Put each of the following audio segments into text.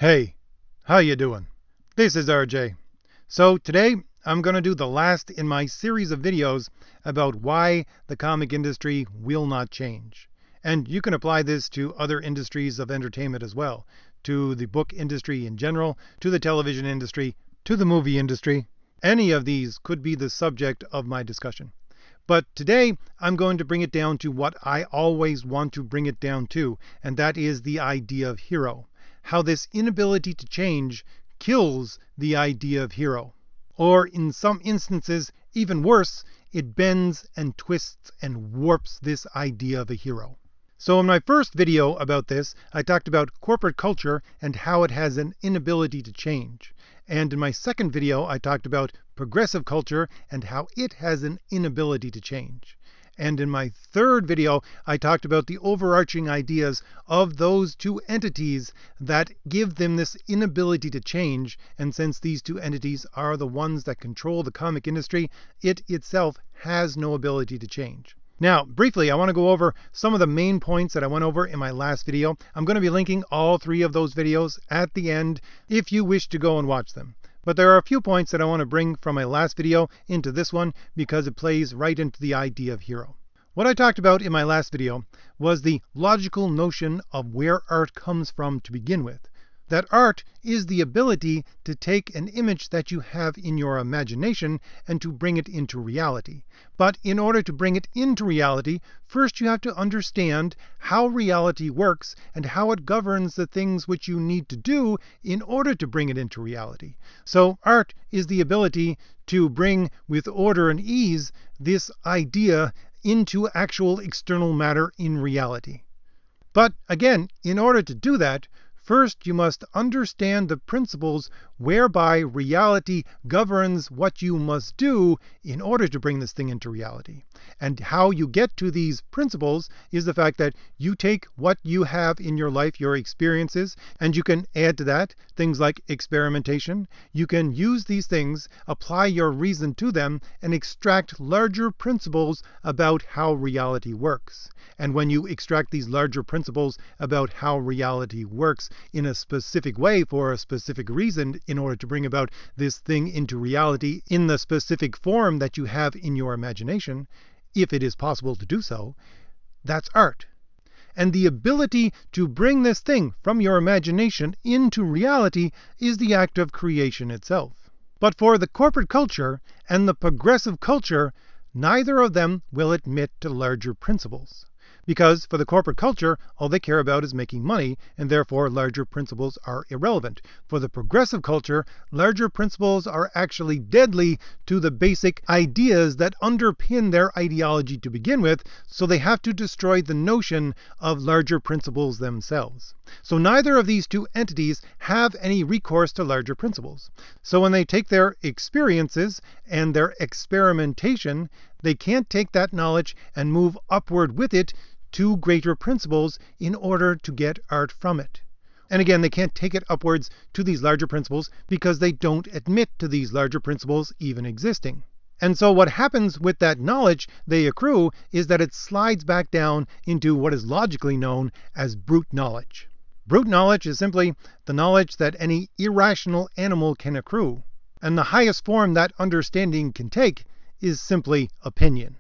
Hey, how you doing? This is RJ. So today I'm going to do the last in my series of videos about why the comic industry will not change. And you can apply this to other industries of entertainment as well, to the book industry in general, to the television industry, to the movie industry. Any of these could be the subject of my discussion. But today I'm going to bring it down to what I always want to bring it down to, and that is the idea of hero. How this inability to change kills the idea of hero. Or in some instances, even worse, it bends and twists and warps this idea of a hero. So in my first video about this, I talked about corporate culture and how it has an inability to change. And in my second video, I talked about progressive culture and how it has an inability to change. And in my third video, I talked about the overarching ideas of those two entities that give them this inability to change. And since these two entities are the ones that control the comic industry, it itself has no ability to change. Now, briefly, I want to go over some of the main points that I went over in my last video. I'm going to be linking all three of those videos at the end if you wish to go and watch them. But there are a few points that I want to bring from my last video into this one because it plays right into the idea of hero. What I talked about in my last video was the logical notion of where art comes from to begin with. That art is the ability to take an image that you have in your imagination and to bring it into reality. But in order to bring it into reality, first you have to understand how reality works and how it governs the things which you need to do in order to bring it into reality. So art is the ability to bring with order and ease this idea into actual external matter in reality. But again, in order to do that, first, you must understand the principles whereby reality governs what you must do in order to bring this thing into reality. And how you get to these principles is the fact that you take what you have in your life, your experiences, and you can add to that things like experimentation. You can use these things, apply your reason to them, and extract larger principles about how reality works. And when you extract these larger principles about how reality works in a specific way for a specific reason in order to bring about this thing into reality in the specific form that you have in your imagination, if it is possible to do so, that's art. And the ability to bring this thing from your imagination into reality is the act of creation itself. But for the corporate culture and the progressive culture, neither of them will admit to larger principles. Because for the corporate culture, all they care about is making money, and therefore larger principles are irrelevant. For the progressive culture, larger principles are actually deadly to the basic ideas that underpin their ideology to begin with, so they have to destroy the notion of larger principles themselves. So neither of these two entities have any recourse to larger principles. So when they take their experiences and their experimentation, they can't take that knowledge and move upward with it to greater principles in order to get art from it. And again, they can't take it upwards to these larger principles because they don't admit to these larger principles even existing. And so what happens with that knowledge they accrue is that it slides back down into what is logically known as brute knowledge. Brute knowledge is simply the knowledge that any irrational animal can accrue. And the highest form that understanding can take is simply opinion.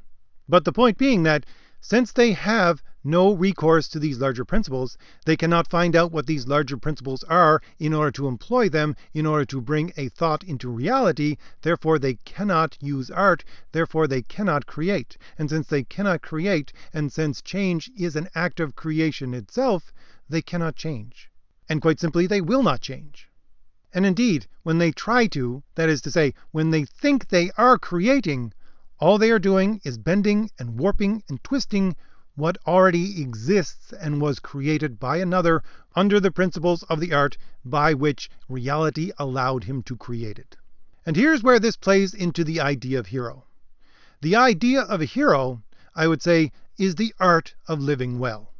But the point being that since they have no recourse to these larger principles, they cannot find out what these larger principles are in order to employ them, in order to bring a thought into reality. Therefore, they cannot use art. Therefore, they cannot create. And since they cannot create, and since change is an act of creation itself, they cannot change. And quite simply, they will not change. And indeed, when they try to, that is to say, when they think they are creating, all they are doing is bending and warping and twisting what already exists and was created by another under the principles of the art by which reality allowed him to create it. And here's where this plays into the idea of hero. The idea of a hero, I would say, is the art of living well.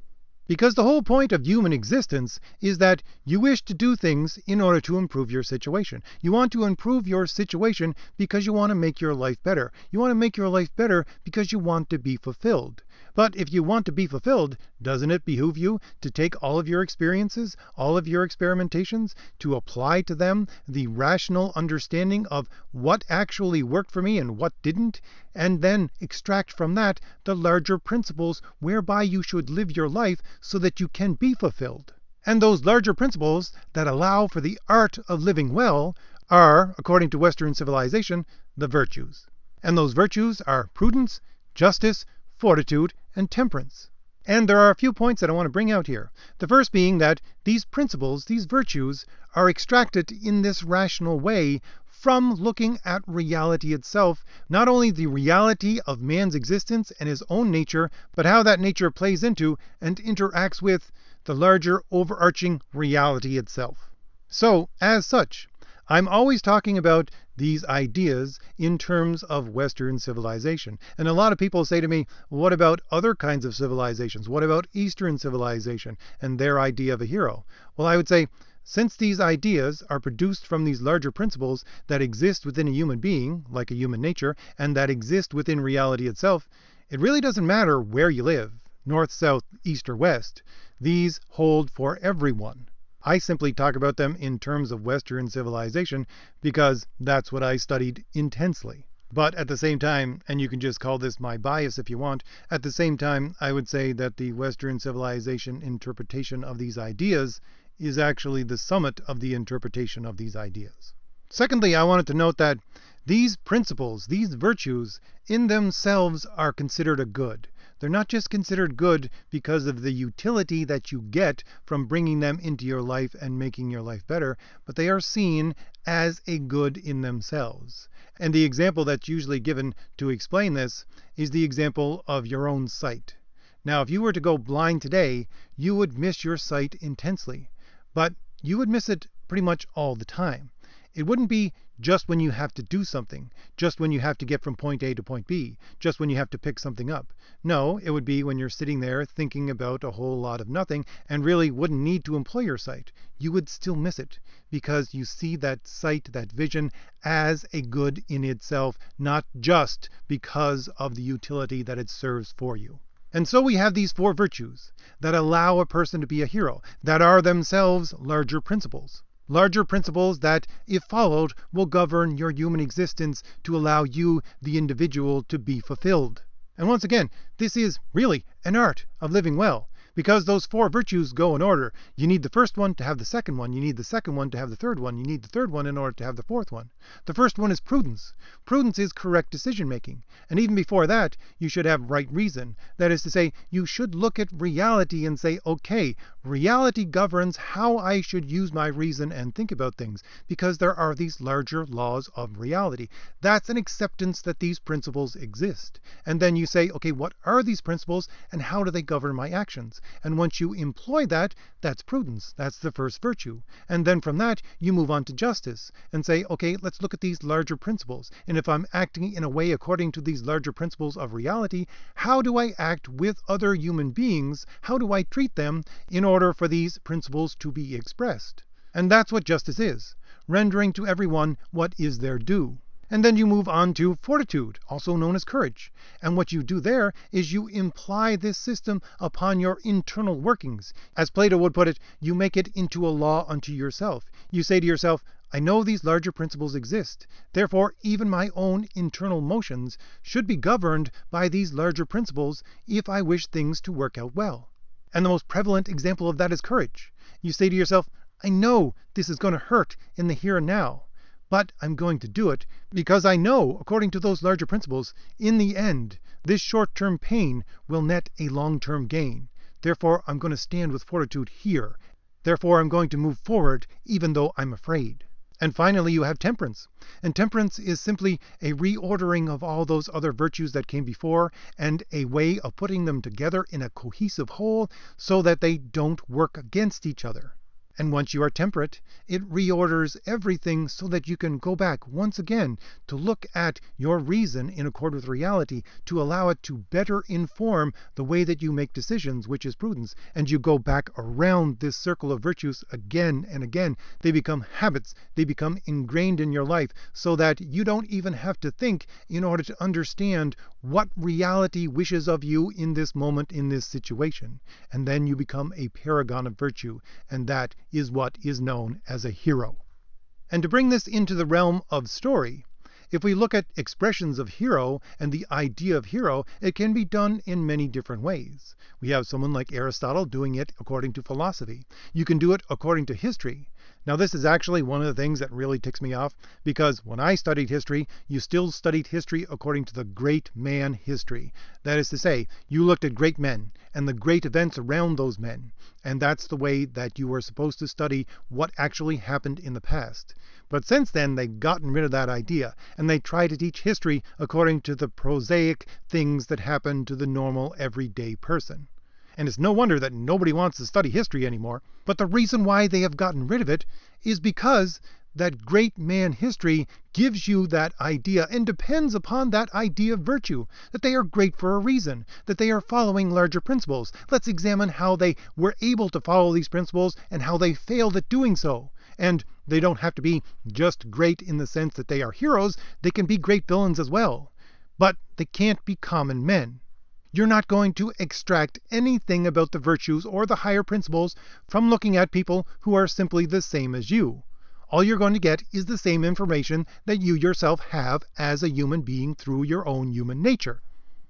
Because the whole point of human existence is that you wish to do things in order to improve your situation. You want to improve your situation because you want to make your life better. You want to make your life better because you want to be fulfilled. But if you want to be fulfilled, doesn't it behoove you to take all of your experiences, all of your experimentations, to apply to them the rational understanding of what actually worked for me and what didn't, and then extract from that the larger principles whereby you should live your life so that you can be fulfilled? And those larger principles that allow for the art of living well are, according to Western civilization, the virtues. And those virtues are prudence, justice, fortitude, and temperance. And there are a few points that I want to bring out here. The first being that these principles, these virtues, are extracted in this rational way from looking at reality itself, not only the reality of man's existence and his own nature, but how that nature plays into and interacts with the larger overarching reality itself. So, as such, I'm always talking about these ideas in terms of Western civilization. And a lot of people say to me, what about other kinds of civilizations? What about Eastern civilization and their idea of a hero? Well, I would say, since these ideas are produced from these larger principles that exist within a human being, like a human nature, and that exist within reality itself, it really doesn't matter where you live, north, south, east, or west. These hold for everyone. I simply talk about them in terms of Western civilization because that's what I studied intensely. But at the same time, and you can just call this my bias if you want, at the same time, I would say that the Western civilization interpretation of these ideas is actually the summit of the interpretation of these ideas. Secondly, I wanted to note that these principles, these virtues, in themselves are considered a good. They're not just considered good because of the utility that you get from bringing them into your life and making your life better, but they are seen as a good in themselves. And the example that's usually given to explain this is the example of your own sight. Now, if you were to go blind today, you would miss your sight intensely, but you would miss it pretty much all the time. It wouldn't be just when you have to do something, just when you have to get from point A to point B, just when you have to pick something up. No, it would be when you're sitting there thinking about a whole lot of nothing and really wouldn't need to employ your sight. You would still miss it because you see that sight, that vision, as a good in itself, not just because of the utility that it serves for you. And so we have these four virtues that allow a person to be a hero, that are themselves larger principles. Larger principles that, if followed, will govern your human existence to allow you, the individual, to be fulfilled. And once again, this is really an art of living well, because those four virtues go in order. You need the first one to have the second one. You need the second one to have the third one. You need the third one in order to have the fourth one. The first one is prudence. Prudence is correct decision making. And even before that, you should have right reason. That is to say, you should look at reality and say, okay, reality governs how I should use my reason and think about things, because there are these larger laws of reality. That's an acceptance that these principles exist. And then you say, okay, what are these principles and how do they govern my actions? And once you employ that, that's prudence. That's the first virtue. And then from that, you move on to justice and say, okay, let's look at these larger principles. And if I'm acting in a way according to these larger principles of reality, how do I act with other human beings? How do I treat them in order for these principles to be expressed? And that's what justice is, rendering to everyone what is their due. And then you move on to fortitude, also known as courage. And what you do there is you imply this system upon your internal workings. As Plato would put it, you make it into a law unto yourself. You say to yourself, I know these larger principles exist. Therefore, even my own internal motions should be governed by these larger principles if I wish things to work out well. And the most prevalent example of that is courage. You say to yourself, I know this is going to hurt in the here and now, but I'm going to do it because I know, according to those larger principles, in the end, this short-term pain will net a long-term gain. Therefore, I'm going to stand with fortitude here. Therefore, I'm going to move forward even though I'm afraid. And finally, you have temperance. And temperance is simply a reordering of all those other virtues that came before and a way of putting them together in a cohesive whole so that they don't work against each other. And once you are temperate, it reorders everything so that you can go back once again to look at your reason in accord with reality, to allow it to better inform the way that you make decisions, which is prudence. And you go back around this circle of virtues again and again. They become habits. They become ingrained in your life so that you don't even have to think in order to understand what reality wishes of you in this moment, in this situation. And then you become a paragon of virtue, and that is what is known as a hero. And to bring this into the realm of story, if we look at expressions of hero and the idea of hero, it can be done in many different ways. We have someone like Aristotle doing it according to philosophy. You can do it according to history. Now, this is actually one of the things that really ticks me off, because when I studied history, you still studied history according to the great man history. That is to say, you looked at great men and the great events around those men, and that's the way that you were supposed to study what actually happened in the past. But since then, they've gotten rid of that idea, and they try to teach history according to the prosaic things that happen to the normal, everyday person. And it's no wonder that nobody wants to study history anymore. But the reason why they have gotten rid of it is because that great man history gives you that idea and depends upon that idea of virtue, that they are great for a reason, that they are following larger principles. Let's examine how they were able to follow these principles and how they failed at doing so. And they don't have to be just great in the sense that they are heroes. They can be great villains as well. But they can't be common men. You're not going to extract anything about the virtues or the higher principles from looking at people who are simply the same as you. All you're going to get is the same information that you yourself have as a human being through your own human nature.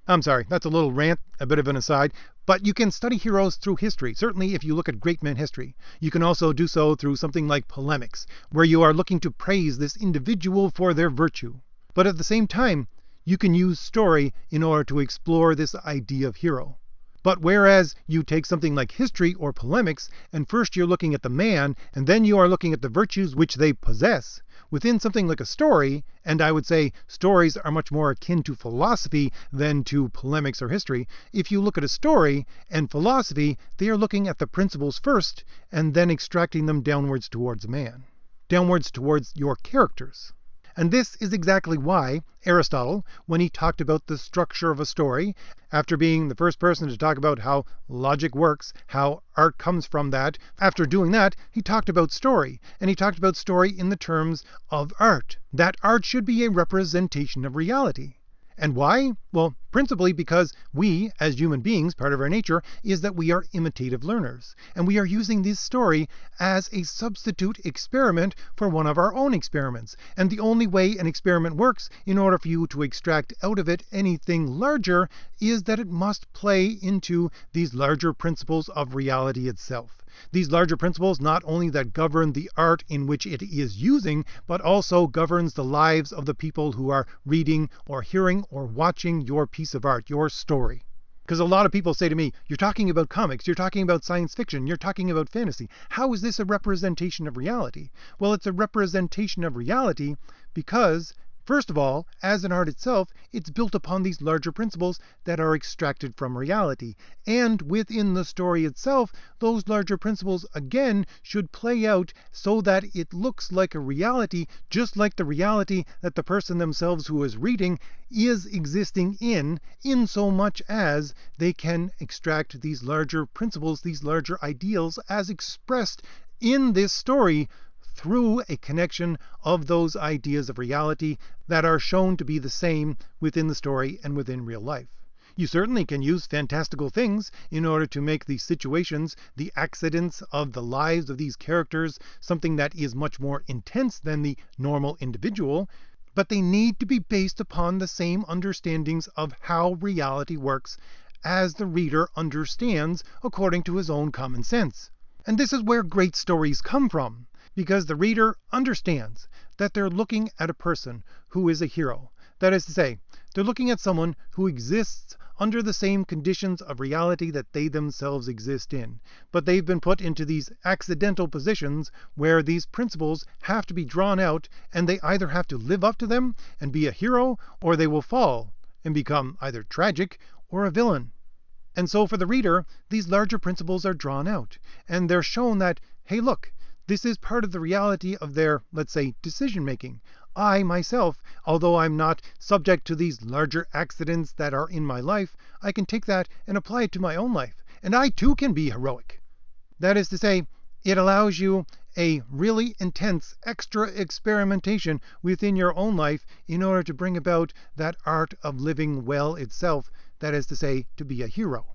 I'm sorry, that's a little rant, a bit of an aside, but you can study heroes through history, certainly if you look at great men history. You can also do so through something like polemics, where you are looking to praise this individual for their virtue. But at the same time, you can use story in order to explore this idea of hero. But whereas you take something like history or polemics, and first you're looking at the man, and then you are looking at the virtues which they possess, within something like a story, and I would say stories are much more akin to philosophy than to polemics or history. If you look at a story and philosophy, they are looking at the principles first, and then extracting them downwards towards man, downwards towards your characters. And this is exactly why Aristotle, when he talked about the structure of a story, after being the first person to talk about how logic works, how art comes from that, after doing that, he talked about story. And he talked about story in the terms of art. That art should be a representation of reality. And why? Well, principally because we, as human beings, part of our nature is that we are imitative learners. And we are using this story as a substitute experiment for one of our own experiments. And the only way an experiment works, in order for you to extract out of it anything larger, is that it must play into these larger principles of reality itself. These larger principles not only that govern the art in which it is using, but also governs the lives of the people who are reading or hearing or watching your piece of art, your story. Because a lot of people say to me, you're talking about comics, you're talking about science fiction, you're talking about fantasy. How is this a representation of reality? Well, it's a representation of reality because, first of all, as an art itself, it's built upon these larger principles that are extracted from reality. And within the story itself, those larger principles, again, should play out so that it looks like a reality, just like the reality that the person themselves who is reading is existing in so much as they can extract these larger principles, these larger ideals, as expressed in this story through a connection of those ideas of reality that are shown to be the same within the story and within real life. You certainly can use fantastical things in order to make these situations, the accidents of the lives of these characters, something that is much more intense than the normal individual, but they need to be based upon the same understandings of how reality works as the reader understands according to his own common sense. And this is where great stories come from, because the reader understands that they're looking at a person who is a hero. That is to say, they're looking at someone who exists under the same conditions of reality that they themselves exist in. But they've been put into these accidental positions where these principles have to be drawn out, and they either have to live up to them and be a hero, or they will fall and become either tragic or a villain. And so for the reader, these larger principles are drawn out, and they're shown that, hey, look, this is part of the reality of their, let's say, decision-making. I, myself, although I'm not subject to these larger accidents that are in my life, I can take that and apply it to my own life. And I, too, can be heroic. That is to say, it allows you a really intense extra experimentation within your own life in order to bring about that art of living well itself, that is to say, to be a hero.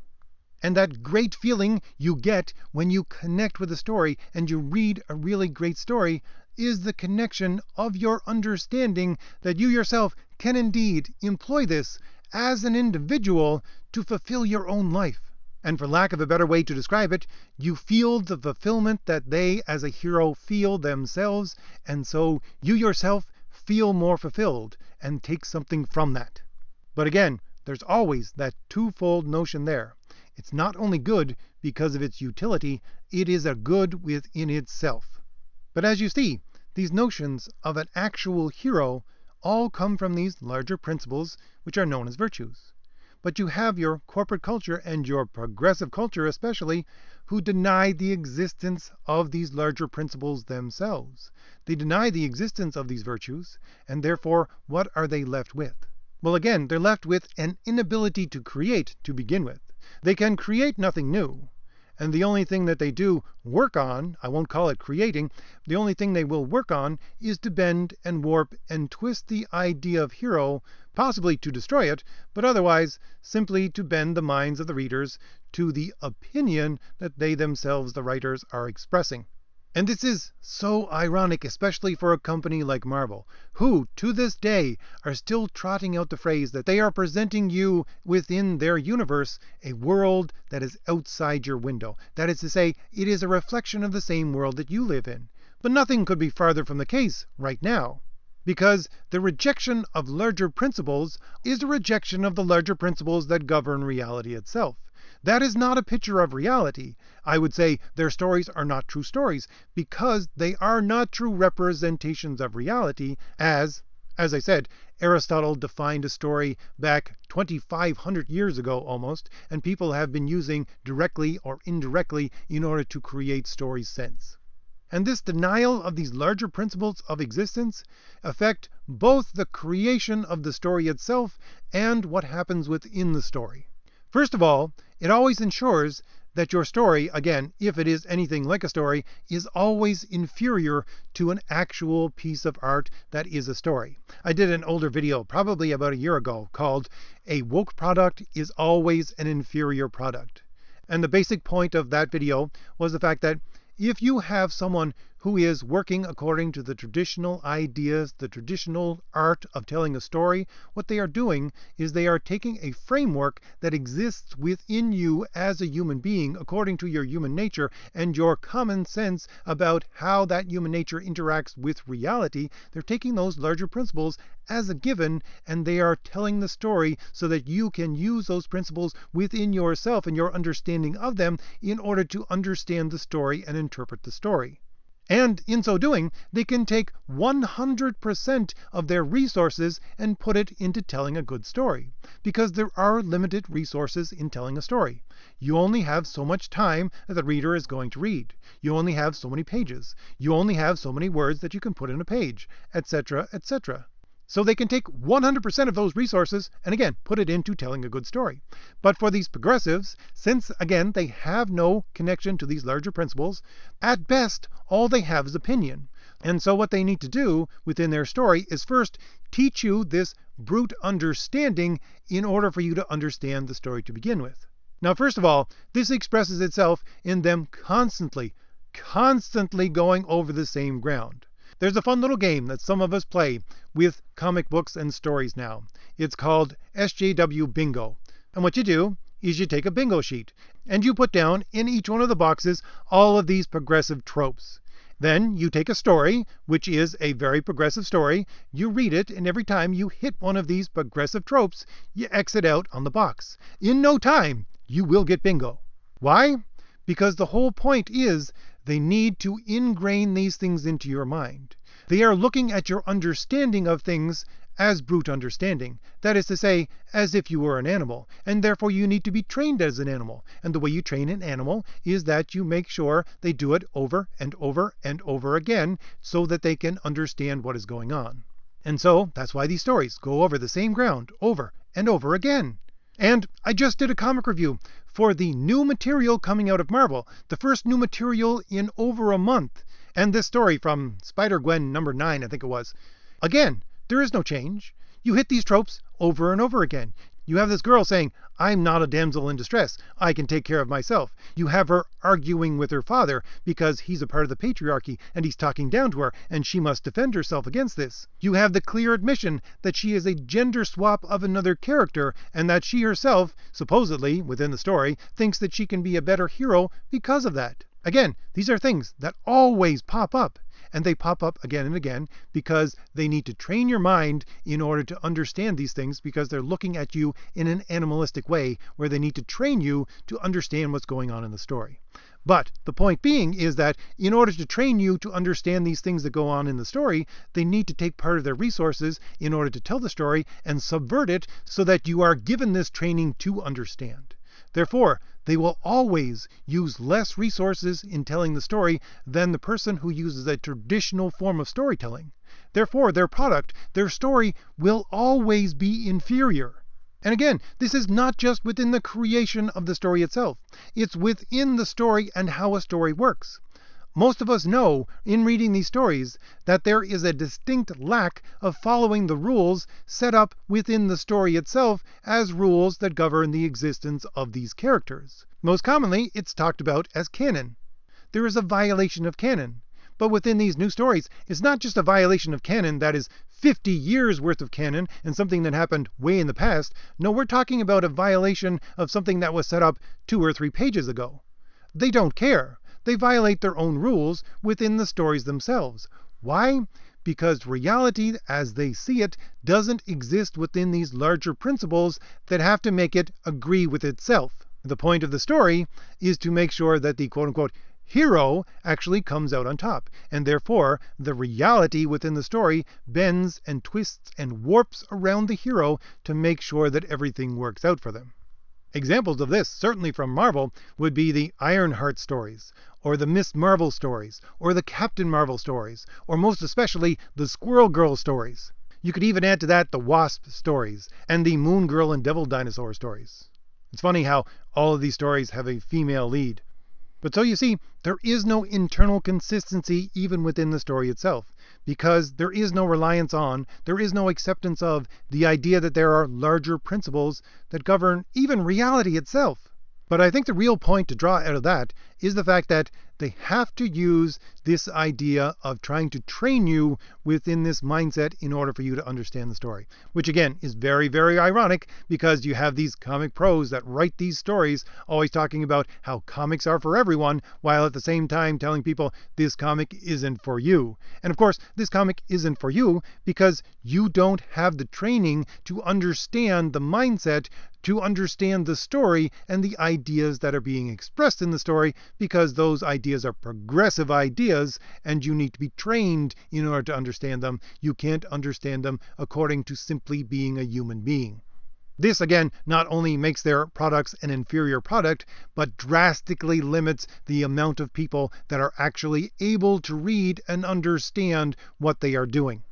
And that great feeling you get when you connect with a story and you read a really great story is the connection of your understanding that you yourself can indeed employ this as an individual to fulfill your own life. And for lack of a better way to describe it, you feel the fulfillment that they as a hero feel themselves, and so you yourself feel more fulfilled and take something from that. But again, there's always that twofold notion there. It's not only good because of its utility, it is a good within itself. But as you see, these notions of an actual hero all come from these larger principles which are known as virtues. But you have your corporate culture and your progressive culture especially, who deny the existence of these larger principles themselves. They deny the existence of these virtues, and therefore what are they left with? Well, again, they're left with an inability to create to begin with. They can create nothing new, and the only thing that they do work on, I won't call it creating, the only thing they will work on is to bend and warp and twist the idea of hero, possibly to destroy it, but otherwise simply to bend the minds of the readers to the opinion that they themselves, the writers, are expressing. And this is so ironic, especially for a company like Marvel, who, to this day, are still trotting out the phrase that they are presenting you within their universe a world that is outside your window. That is to say, it is a reflection of the same world that you live in. But nothing could be farther from the case right now. Because the rejection of larger principles is a rejection of the larger principles that govern reality itself. That is not a picture of reality. I would say their stories are not true stories because they are not true representations of reality, as I said, Aristotle defined a story back 2,500 years ago almost, and people have been using directly or indirectly in order to create stories since. And this denial of these larger principles of existence affect both the creation of the story itself and what happens within the story. First of all, it always ensures that your story, again, if it is anything like a story, is always inferior to an actual piece of art that is a story. I did an older video, probably about a year ago, called "A Woke Product is Always an Inferior Product." And the basic point of that video was the fact that if you have someone who is working according to the traditional ideas, the traditional art of telling a story, what they are doing is they are taking a framework that exists within you as a human being according to your human nature and your common sense about how that human nature interacts with reality. They're taking those larger principles as a given, and they are telling the story so that you can use those principles within yourself and your understanding of them in order to understand the story and interpret the story. And in so doing, they can take 100% of their resources and put it into telling a good story. Because there are limited resources in telling a story. You only have so much time that the reader is going to read. You only have so many pages. You only have so many words that you can put in a page, etc., etc. So they can take 100% of those resources and again put it into telling a good story. But for these progressives, since again they have no connection to these larger principles, at best all they have is opinion. And so what they need to do within their story is first teach you this brute understanding in order for you to understand the story to begin with. Now first of all, this expresses itself in them constantly going over the same ground. There's a fun little game that some of us play with comic books and stories now. It's called SJW Bingo. And what you do is you take a bingo sheet and you put down in each one of the boxes all of these progressive tropes. Then you take a story, which is a very progressive story, you read it, and every time you hit one of these progressive tropes, you exit out on the box. In no time, you will get bingo. Why? Because the whole point is they need to ingrain these things into your mind. They are looking at your understanding of things as brute understanding. That is to say, as if you were an animal, and therefore you need to be trained as an animal. And the way you train an animal is that you make sure they do it over and over and over again so that they can understand what is going on. And so that's why these stories go over the same ground over and over again. And I just did a comic review for the new material coming out of Marvel, the first new material in over a month. And this story from Spider-Gwen number 9, I think it was, again, there is no change. You hit these tropes over and over again. You have this girl saying, I'm not a damsel in distress. I can take care of myself. You have her arguing with her father because he's a part of the patriarchy and he's talking down to her and she must defend herself against this. You have the clear admission that she is a gender swap of another character and that she herself, supposedly within the story, thinks that she can be a better hero because of that. Again, these are things that always pop up. And they pop up again and again because they need to train your mind in order to understand these things, because they're looking at you in an animalistic way where they need to train you to understand what's going on in the story. But the point being is that in order to train you to understand these things that go on in the story, they need to take part of their resources in order to tell the story and subvert it so that you are given this training to understand. Therefore, they will always use less resources in telling the story than the person who uses a traditional form of storytelling. Therefore, their product, their story, will always be inferior. And again, this is not just within the creation of the story itself. It's within the story and how a story works. Most of us know, in reading these stories, that there is a distinct lack of following the rules set up within the story itself as rules that govern the existence of these characters. Most commonly, it's talked about as canon. There is a violation of canon. But within these new stories, it's not just a violation of canon that is 50 years worth of canon and something that happened way in the past. No, we're talking about a violation of something that was set up 2 or 3 pages ago. They don't care. They violate their own rules within the stories themselves. Why? Because reality, as they see it, doesn't exist within these larger principles that have to make it agree with itself. The point of the story is to make sure that the quote-unquote hero actually comes out on top, and therefore the reality within the story bends and twists and warps around the hero to make sure that everything works out for them. Examples of this, certainly from Marvel, would be the Ironheart stories, or the Miss Marvel stories, or the Captain Marvel stories, or most especially the Squirrel Girl stories. You could even add to that the Wasp stories, and the Moon Girl and Devil Dinosaur stories. It's funny how all of these stories have a female lead. But so you see, there is no internal consistency even within the story itself, because there is no reliance on, there is no acceptance of the idea that there are larger principles that govern even reality itself. But I think the real point to draw out of that is the fact that they have to use this idea of trying to train you within this mindset in order for you to understand the story. Which again is very, very ironic, because you have these comic pros that write these stories always talking about how comics are for everyone, while at the same time telling people this comic isn't for you. And of course, this comic isn't for you because you don't have the training to understand the mindset, to understand the story and the ideas that are being expressed in the story, because those ideas are progressive ideas and you need to be trained in order to understand them. You can't understand them according to simply being a human being. This, again, not only makes their products an inferior product, but drastically limits the amount of people that are actually able to read and understand what they are doing.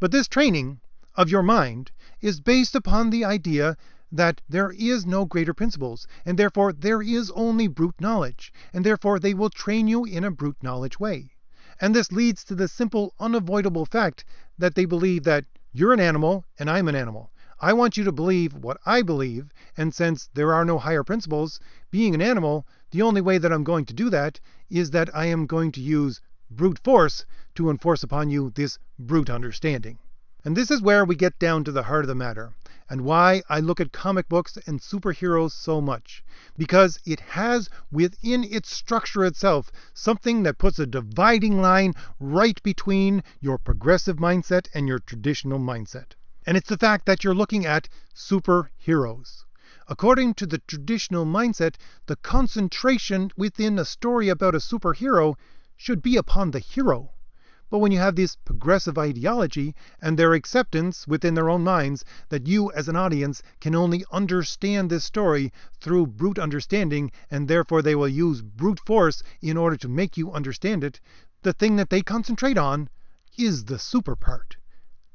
But this training of your mind is based upon the idea that there is no greater principles, and therefore there is only brute knowledge, and therefore they will train you in a brute knowledge way. And this leads to the simple, unavoidable fact that they believe that you're an animal and I'm an animal. I want you to believe what I believe, and since there are no higher principles, being an animal, the only way that I'm going to do that is that I am going to use brute force to enforce upon you this brute understanding. And this is where we get down to the heart of the matter, and why I look at comic books and superheroes so much. Because it has within its structure itself something that puts a dividing line right between your progressive mindset and your traditional mindset. And it's the fact that you're looking at superheroes. According to the traditional mindset, the concentration within a story about a superhero should be upon the hero. But when you have this progressive ideology and their acceptance within their own minds that you as an audience can only understand this story through brute understanding, and therefore they will use brute force in order to make you understand it, the thing that they concentrate on is the super part,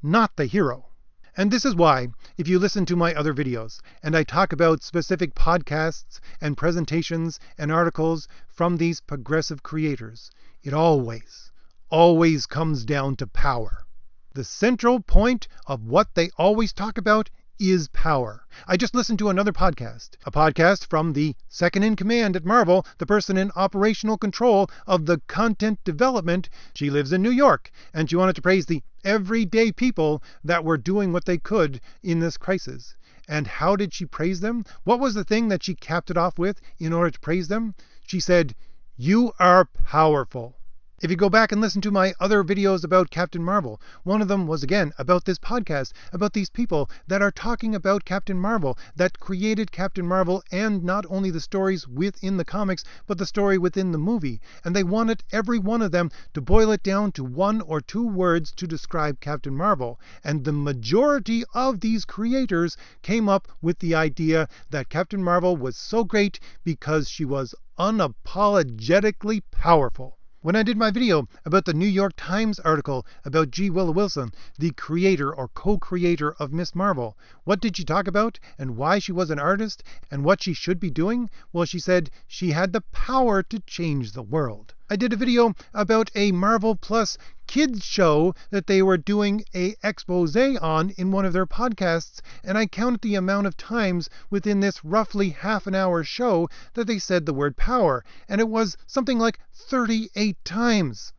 not the hero. And this is why, if you listen to my other videos, and I talk about specific podcasts and presentations and articles from these progressive creators, it always always comes down to power. The central point of what they always talk about is power. I just listened to another podcast, a podcast from the second in command at Marvel, the person in operational control of the content development. She lives in New York, and she wanted to praise the everyday people that were doing what they could in this crisis. And how did she praise them? What was the thing that she capped it off with in order to praise them? She said, "You are powerful." If you go back and listen to my other videos about Captain Marvel, one of them was again about this podcast, about these people that are talking about Captain Marvel, that created Captain Marvel, and not only the stories within the comics, but the story within the movie. And they wanted every one of them to boil it down to 1 or 2 words to describe Captain Marvel. And the majority of these creators came up with the idea that Captain Marvel was so great because she was unapologetically powerful. When I did my video about the New York Times article about G. Willow Wilson, the creator or co-creator of Ms. Marvel, what did she talk about and why she was an artist and what she should be doing? Well, she said she had the power to change the world. I did a video about a Marvel Plus kids show that they were doing a expose on in one of their podcasts, and I counted the amount of times within this roughly half an hour show that they said the word power, and it was something like 38 times.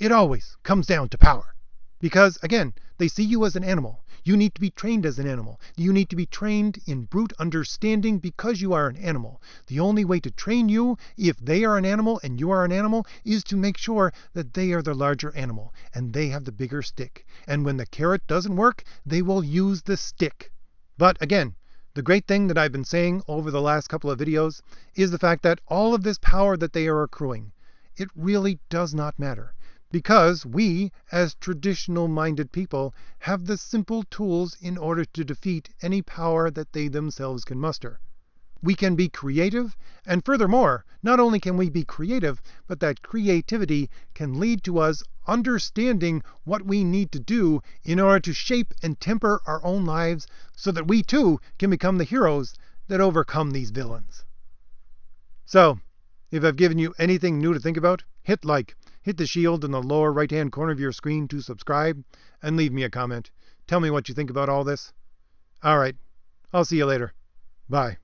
It always comes down to power. Because, again, they see you as an animal. You need to be trained as an animal. You need to be trained in brute understanding because you are an animal. The only way to train you, if they are an animal and you are an animal, is to make sure that they are the larger animal and they have the bigger stick. And when the carrot doesn't work, they will use the stick. But again, the great thing that I've been saying over the last couple of videos is the fact that all of this power that they are accruing, it really does not matter. Because we, as traditional-minded people, have the simple tools in order to defeat any power that they themselves can muster. We can be creative, and furthermore, not only can we be creative, but that creativity can lead to us understanding what we need to do in order to shape and temper our own lives so that we too can become the heroes that overcome these villains. So, if I've given you anything new to think about, hit like. Hit the shield in the lower right-hand corner of your screen to subscribe, and leave me a comment. Tell me what you think about all this. All right, I'll see you later. Bye.